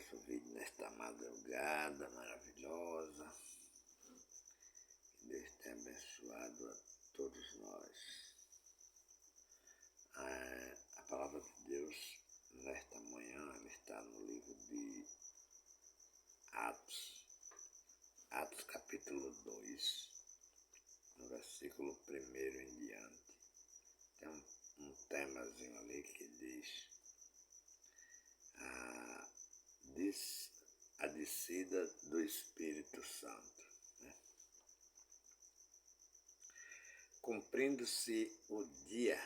nosso vídeo nesta madrugada maravilhosa. Que Deus tenha abençoado a todos nós. A palavra de Deus nesta manhã ela está no livro de Atos capítulo 2, no versículo 1 em diante. Tem um temazinho ali que diz a descida do Espírito Santo. Cumprindo-se o dia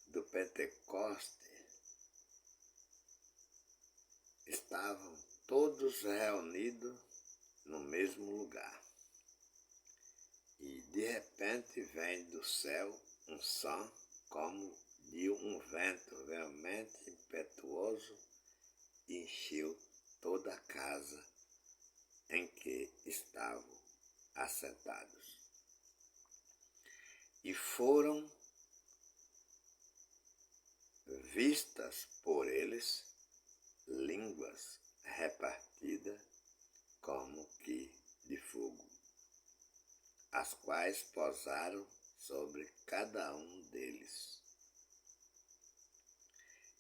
do Pentecoste, estavam todos reunidos no mesmo lugar. E de repente vem do céu um som como de um vento realmente impetuoso e encheu toda a casa em que estavam assentados. E foram vistas por eles línguas repartidas como que de fogo, as quais pousaram sobre cada um deles.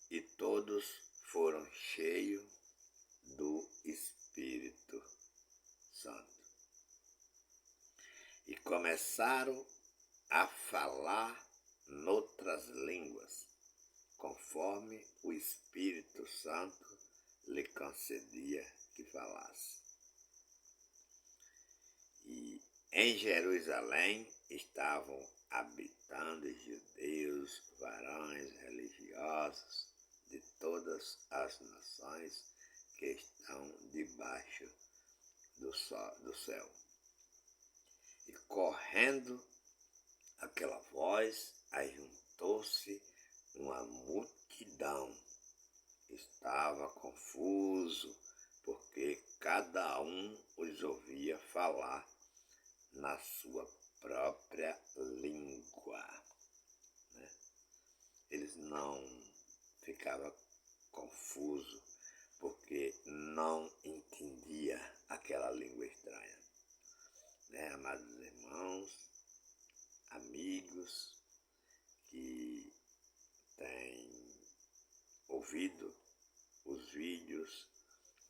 E todos foram cheios do Espírito Santo. E começaram a falar noutras línguas, conforme o Espírito Santo lhe concedia que falasse. E em Jerusalém estavam habitando judeus, varões religiosos de todas as nações que estão debaixo do céu. E correndo aquela voz, ajuntou-se uma multidão. Estava confuso, porque cada um os ouvia falar na sua própria língua. Eles não ficavam confusos, porque não entendia aquela língua estranha. Amados irmãos, amigos que têm ouvido os vídeos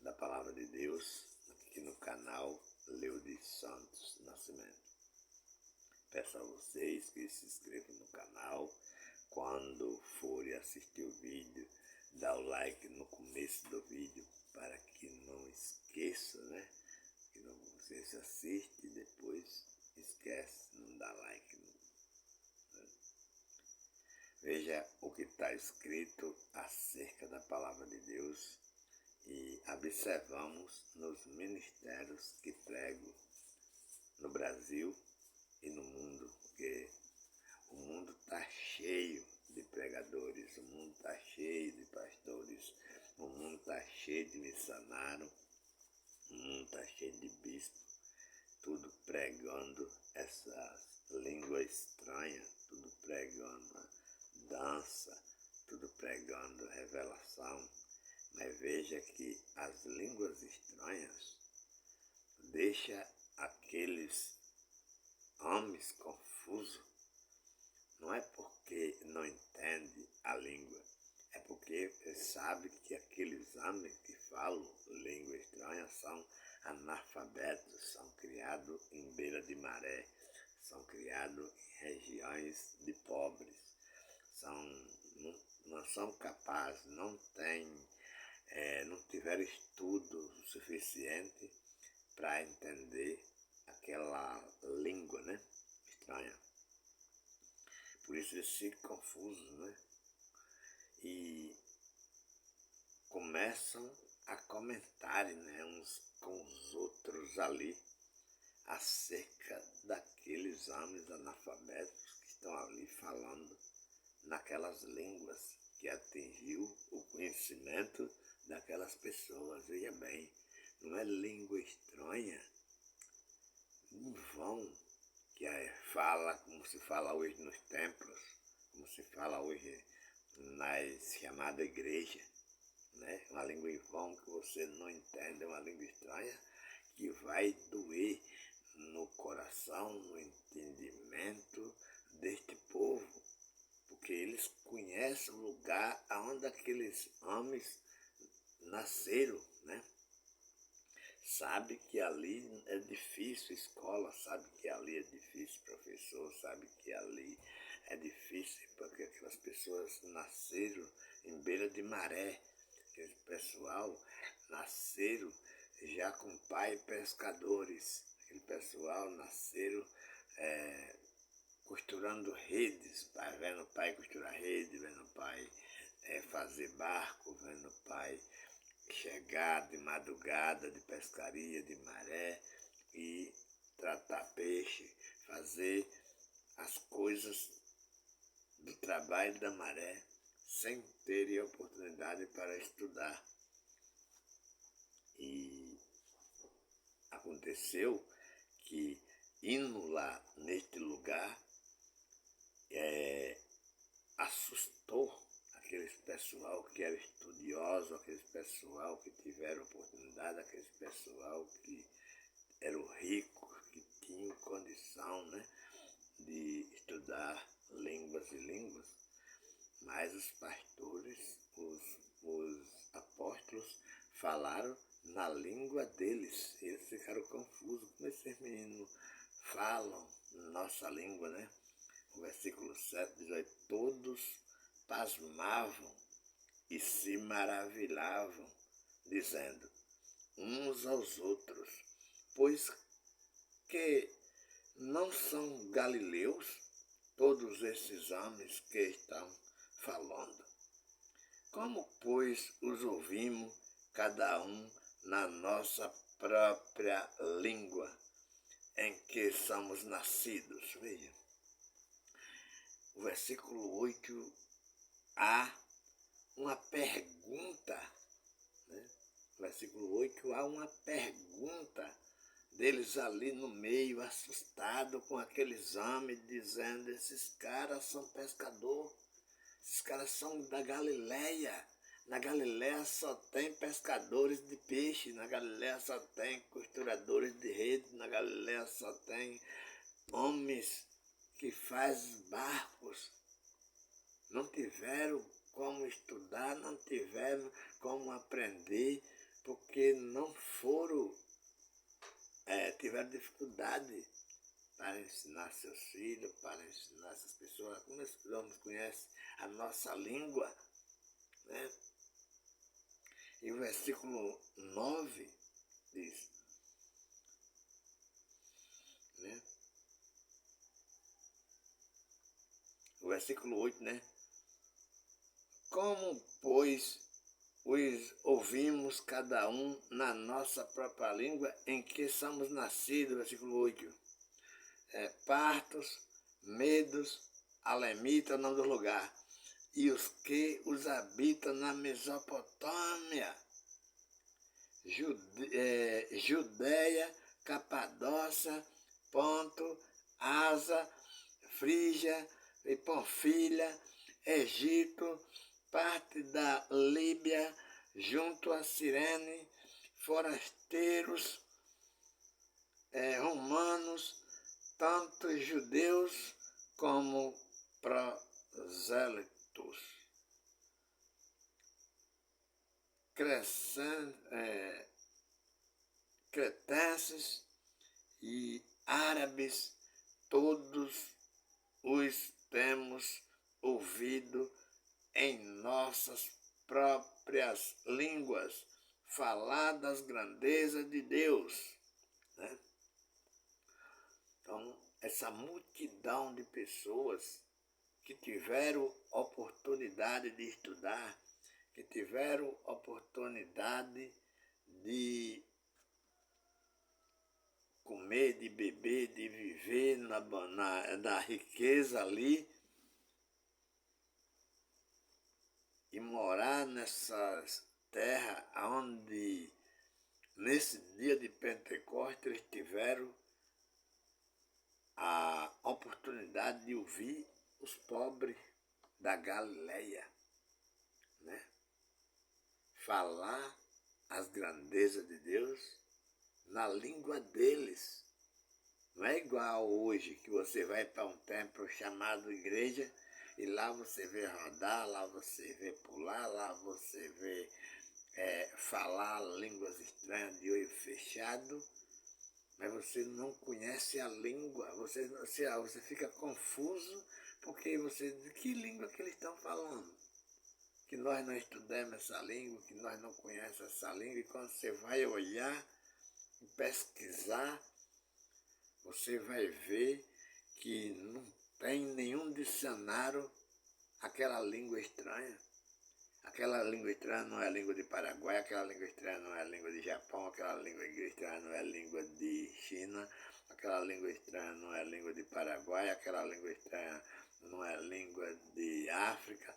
da Palavra de Deus aqui no canal Leudes Santos Nascimento. Peço a vocês que se inscrevam no canal. Quando forem assistir o vídeo, dá o like no começo do vídeo para que não esqueça, Que não, você se assiste e depois esquece, não dá like. Veja o que está escrito acerca da Palavra de Deus e observamos nos ministérios que prego no Brasil e no mundo, porque o mundo está cheio de pregadores, o mundo está cheio de pastores, o mundo está cheio de missionários, o mundo está cheio de bispos, tudo pregando essas línguas estranhas, tudo pregando dança, tudo pregando revelação. Mas veja que as línguas estranhas deixam aqueles homens confusos. Não é porque não entende a língua, é porque sabe que aqueles homens que falam língua estranha são analfabetos, são criados em beira de maré, são criados em regiões de pobres, não são capazes, não tiveram estudo suficiente para entender aquela língua, estranha. Por isso eles ficam confusos, E começam a comentar, uns com os outros ali, acerca daqueles homens analfabetos que estão ali falando naquelas línguas que atingiu o conhecimento daquelas pessoas. Veja bem, não é língua estranha, em vão, que fala como se fala hoje nos templos, como se fala hoje nas chamadas igrejas, né? Uma língua em vão que você não entende, uma língua estranha que vai doer no coração, no entendimento deste povo, porque eles conhecem o lugar onde aqueles homens nasceram, né? Sabe que ali é difícil escola, sabe que ali é difícil professor, sabe que ali é difícil porque aquelas pessoas nasceram em beira de maré, aquele pessoal nasceram já com pai pescadores, aquele pessoal nasceram costurando redes, vendo o pai costurar rede, vendo o pai fazer barco, vendo o pai chegar de madrugada de pescaria, de maré e tratar peixe, fazer as coisas do trabalho da maré sem terem oportunidade para estudar. E aconteceu que indo lá neste lugar assustou aqueles pessoal que era estudioso, aqueles pessoal que tiveram oportunidade, aqueles pessoal que eram ricos, que tinham condição, né, de estudar línguas e línguas, mas os pastores, os apóstolos falaram na língua deles. Eles ficaram confusos. Como esses meninos falam nossa língua, né? O versículo 7 diz aí, todos pasmavam e se maravilhavam, dizendo uns aos outros, pois que não são galileus todos esses homens que estão falando? Como, pois, os ouvimos cada um na nossa própria língua em que somos nascidos? Veja, o versículo 8 há uma pergunta, né? No versículo 8 há uma pergunta deles ali no meio, assustado com aqueles homens, dizendo, esses caras são pescadores, esses caras são da Galileia. Na Galileia só tem pescadores de peixe, na Galileia só tem costuradores de rede, na Galileia só tem homens que fazem barcos. Não tiveram como estudar, não tiveram como aprender, porque não foram, tiveram dificuldade para ensinar seus filhos, para ensinar essas pessoas. Como esses homens conhecem a nossa língua, né? E o versículo 9 diz, né? O versículo 8, né? Como, pois, os ouvimos cada um na nossa própria língua em que somos nascidos, versículo 8. Partos, medos, Alemita, nome do lugar, e os que os habitam na Mesopotâmia, Judéia, Capadócia, Ponto, Asa, Frígia e Panfilha, Egito, parte da Líbia, junto a Cirene, forasteiros, romanos, tanto judeus como prosélitos, cretenses e árabes, todos os temos ouvido em nossas próprias línguas falar das grandezas de Deus, né? Então, essa multidão de pessoas que tiveram oportunidade de estudar, que tiveram oportunidade de comer, de beber, de viver na riqueza ali e morar nessas terras onde, nesse dia de Pentecostes, eles tiveram a oportunidade de ouvir os pobres da Galileia, né? falar as grandezas de Deus na língua deles. Não é igual hoje que você vai para um templo chamado igreja e lá você vê rodar, lá você vê pular, lá você vê falar línguas estranhas de olho fechado, mas você não conhece a língua, você fica confuso porque de que língua que eles estão falando? Que nós não estudamos essa língua, que nós não conhecemos essa língua, e quando você vai olhar e pesquisar, você vai ver que não tem nenhum dicionário aquela língua estranha. Aquela língua estranha não é a língua de Paraguai, aquela língua estranha não é a língua de Japão, aquela língua estranha não é a língua de China, aquela língua estranha não é a língua de Paraguai, aquela língua estranha não é a língua de África.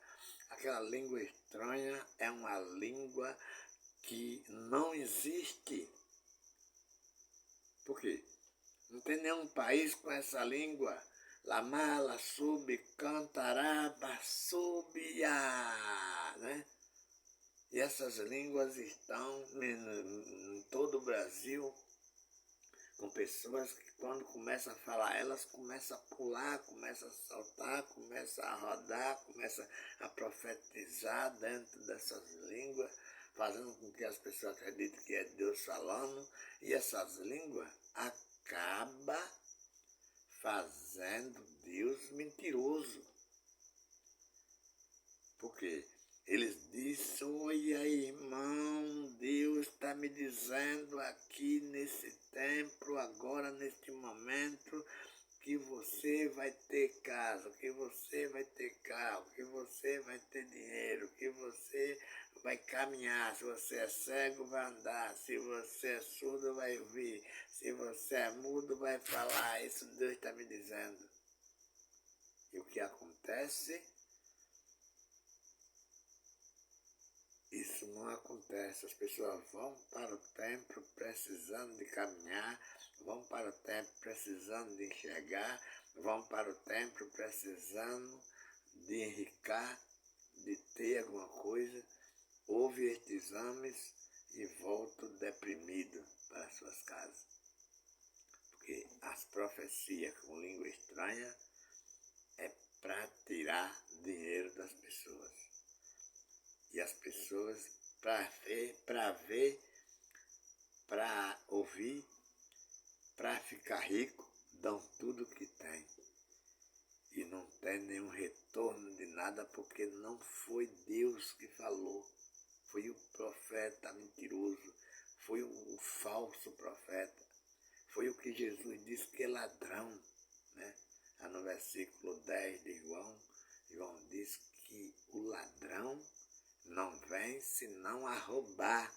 Aquela língua estranha é uma língua que não existe. Por quê? Não tem nenhum país com essa língua. Lamala, sub, cantaraba, subia, né? E essas línguas estão em todo o Brasil, com pessoas que quando começam a falar, elas começam a pular, começam a saltar, começam a rodar, começam a profetizar dentro dessas línguas, fazendo com que as pessoas acreditem que é Deus falando, e essas línguas acabam fazendo Deus mentiroso. Por quê? Eles dizem, olha irmão, Deus está me dizendo aqui nesse templo, agora neste momento, que você vai ter casa, que você vai ter carro, que você vai ter dinheiro, que você vai caminhar, se você é cego vai andar, se você é surdo vai ouvir, se você é mudo vai falar, isso Deus está me dizendo. E o que acontece? Isso não acontece. As pessoas vão para o templo precisando de caminhar, vão para o templo precisando de enxergar, vão para o templo precisando de enricar, de ter alguma coisa, ouvem estes exames e voltam deprimidos para suas casas. Porque as profecias com língua estranha é para tirar dinheiro das pessoas. E as pessoas, para ver, para ouvir, para ficar rico, dão tudo que tem. E não tem nenhum retorno de nada, porque não foi Deus que falou. Foi o profeta mentiroso, foi o falso profeta. Foi o que Jesus disse que é ladrão, né? Lá no versículo 10 de João diz que o ladrão não vem senão a roubar,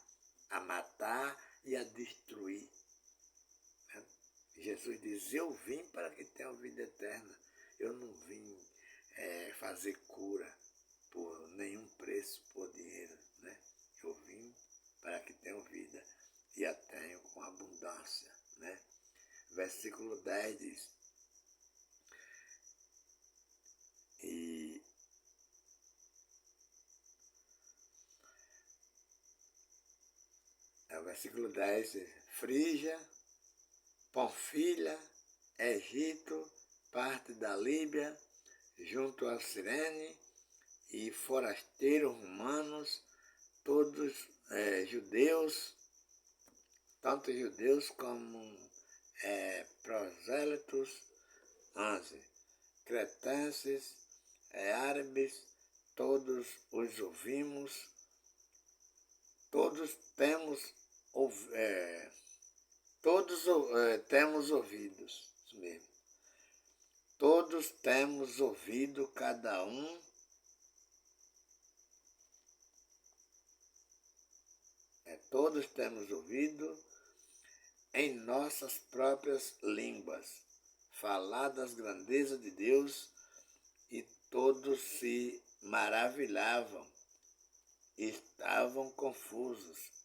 a matar e a destruir. Jesus diz, eu vim para que tenham vida eterna. Eu não vim fazer cura por nenhum preço, por dinheiro, né? Eu vim para que tenham vida e a tenham com abundância, né? Versículo 10 diz, versículo 10, Frígia, Panfilha, Egito, parte da Líbia, junto ao Cirene, e forasteiros romanos, todos judeus, tanto judeus como prosélitos, 11, cretenses, árabes, todos os ouvimos, todos temos temos ouvidos, isso mesmo. Todos temos ouvido, cada um todos temos ouvido em nossas próprias línguas falar das grandezas de Deus, e todos se maravilhavam, estavam confusos,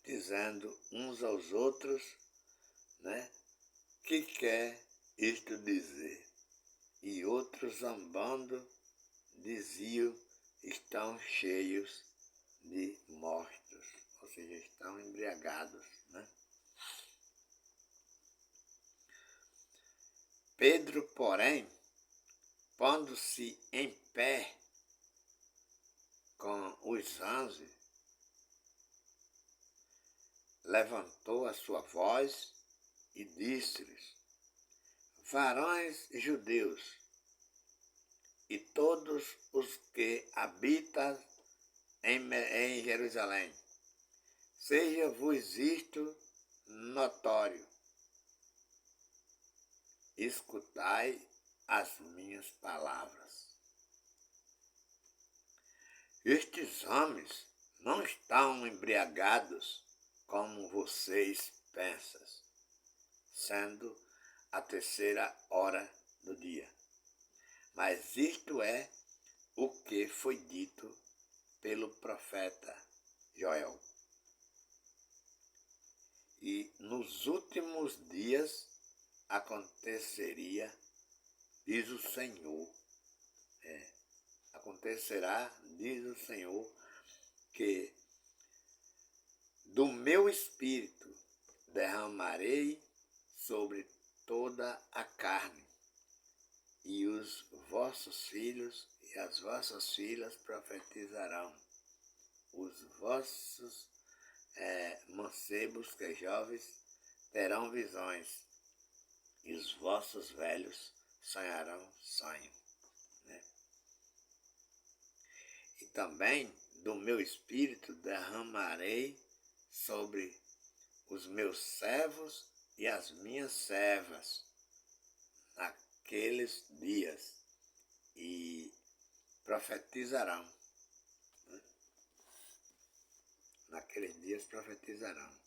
dizendo uns aos outros, né? Que quer isto dizer? E outros, zombando, diziam, estão cheios de mortos, ou seja, estão embriagados, né? Pedro, porém, pondo-se em pé com os 11, levantou a sua voz e disse-lhes: varões judeus, e todos os que habitam em Jerusalém, seja-vos isto notório, escutai as minhas palavras. Estes homens não estão embriagados como vocês pensam, sendo a 3ª hora do dia. Mas isto é o que foi dito pelo profeta Joel. E nos últimos dias aconteceria, diz o Senhor, acontecerá, diz o Senhor, que do meu espírito derramarei sobre toda a carne, e os vossos filhos e as vossas filhas profetizarão, os vossos mancebos, que jovens, terão visões, e os vossos velhos sonharão sonho. Né? E também do meu espírito derramarei sobre os meus servos e as minhas servas naqueles dias, e profetizarão. Naqueles dias profetizarão.